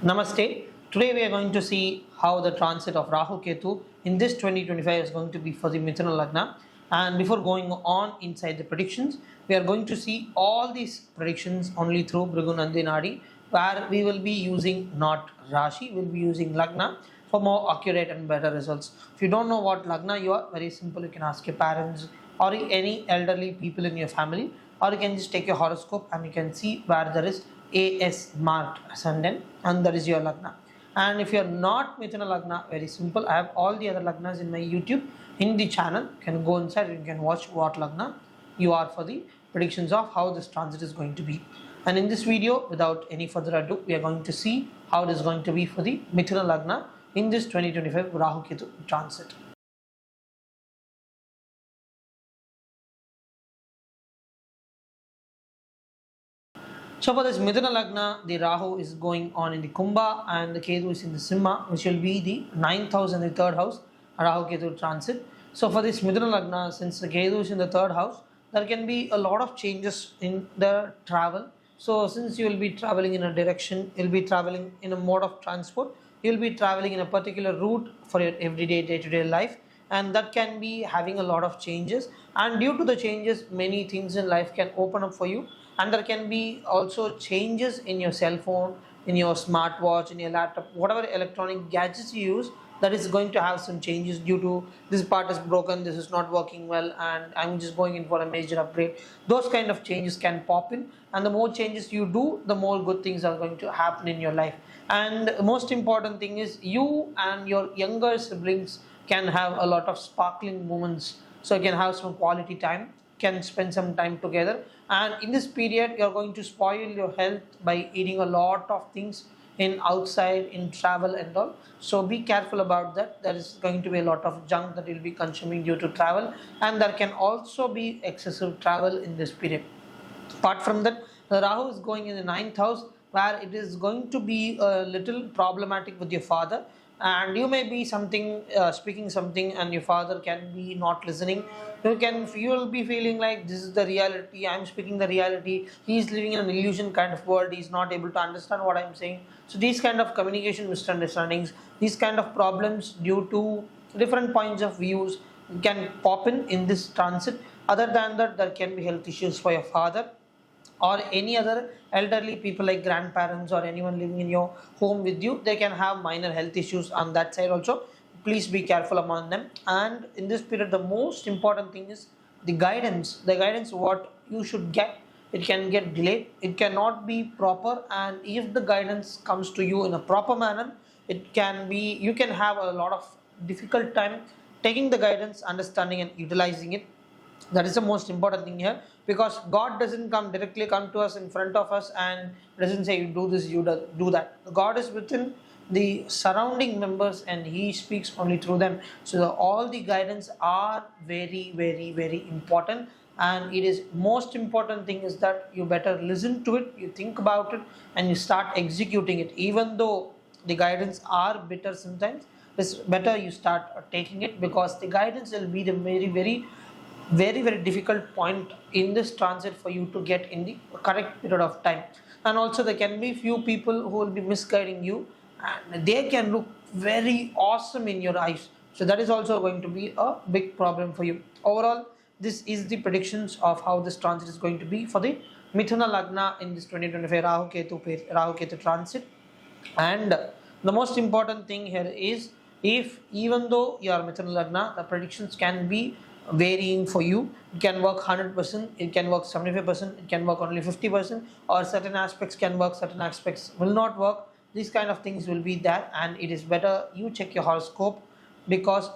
Namaste. Today we are going to see how the transit of Rahu Ketu in this 2025 is going to be for the Mithuna Lagna. And before going on inside the predictions, we are going to see all these predictions only through Bhrigu Nandinadi, where we will be using not Rashi, we will be using Lagna for more accurate and better results. If you don't know what Lagna you are, very simple, you can ask your parents or any elderly people in your family, or you can just take your horoscope and you can see where there is AS marked ascendant and that is your Lagna. And if you are not Mithuna Lagna, very simple, I have all the other Lagnas in my YouTube in the channel. You can go inside and you can watch what Lagna you are for the predictions of how this transit is going to be. And in this video, without any further ado, we are going to see how it is going to be for the Mithuna Lagna in this 2025 Rahu Ketu transit. So for this Mithuna Lagna, the Rahu is going on in the Kumbha and the Ketu is in the Simha, which will be the 9th house and the 3rd house, Rahu Ketu transit. So for this Mithuna Lagna, since the Ketu is in the 3rd house, there can be a lot of changes in the travel. So since you will be traveling in a direction, you will be traveling in a mode of transport, you will be traveling in a particular route for your everyday day-to-day life, and that can be having a lot of changes, and due to the changes many things in life can open up for you, and there can be also changes in your cell phone, in your smartwatch, in your laptop, whatever electronic gadgets you use, that is going to have some changes due to this part is broken, this is not working well, and I'm just going in for a major upgrade. Those kind of changes can pop in, and the more changes you do, the more good things are going to happen in your life. And the most important thing is you and your younger siblings can have a lot of sparkling moments, so you can have some quality time, can spend some time together. And in this period you're going to spoil your health by eating a lot of things in outside, in travel and all, so be careful about that. There is going to be a lot of junk that you'll be consuming due to travel, and there can also be excessive travel in this period. Apart from that, the Rahu is going in the 9th house, where it is going to be a little problematic with your father, and you may be speaking something and your father can be not listening. You will be feeling like this is the reality, I am speaking the reality, he is living in an illusion kind of world, he is not able to understand what I am saying. So these kind of communication misunderstandings, these kind of problems due to different points of views can pop in this transit. Other than that, there can be health issues for your father or any other elderly people like grandparents or anyone living in your home with you. They can have minor health issues on that side also. Please be careful among them. And in this period, the most important thing is the guidance what you should get. It can get delayed, it cannot be proper, and if the guidance comes to you in a proper manner, it can be, you can have a lot of difficult time taking the guidance, understanding and utilizing it. That is the most important thing here, because God doesn't directly come to us in front of us and doesn't say you do this, you do that. God is within the surrounding members and he speaks only through them. So all the guidance are very, very, very important, and it is most important thing is that you better listen to it, you think about it and you start executing it. Even though the guidance are bitter sometimes, it's better you start taking it, because the guidance will be the very difficult point in this transit for you to get in the correct period of time. And also there can be few people who will be misguiding you, and they can look very awesome in your eyes, so that is also going to be a big problem for you. Overall, this is the predictions of how this transit is going to be for the Mithuna Lagna in this 2025 Rahu Ketu transit. And the most important thing here is, if even though you are Mithuna Lagna, the predictions can be varying for you. It can work 100%, it can work 75%, it can work only 50%, or certain aspects can work, certain aspects will not work. These kind of things will be there, and it is better you check your horoscope, because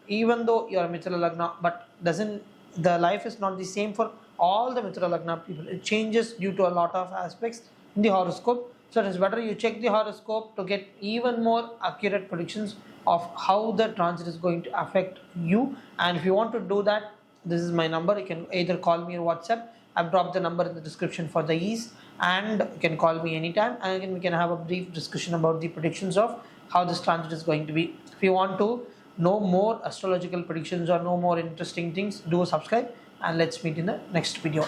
even though you are Mithuna Lagna, but the life is not the same for all the Mithuna Lagna people. It changes due to a lot of aspects in the horoscope. So it is better you check the horoscope to get even more accurate predictions of how the transit is going to affect you. And if you want to do that, this is my number. You can either call me or WhatsApp. I've dropped the number in the description for the ease, and you can call me anytime, and again we can have a brief discussion about the predictions of how this transit is going to be. If you want to know more astrological predictions or know more interesting things, do subscribe, and let's meet in the next video.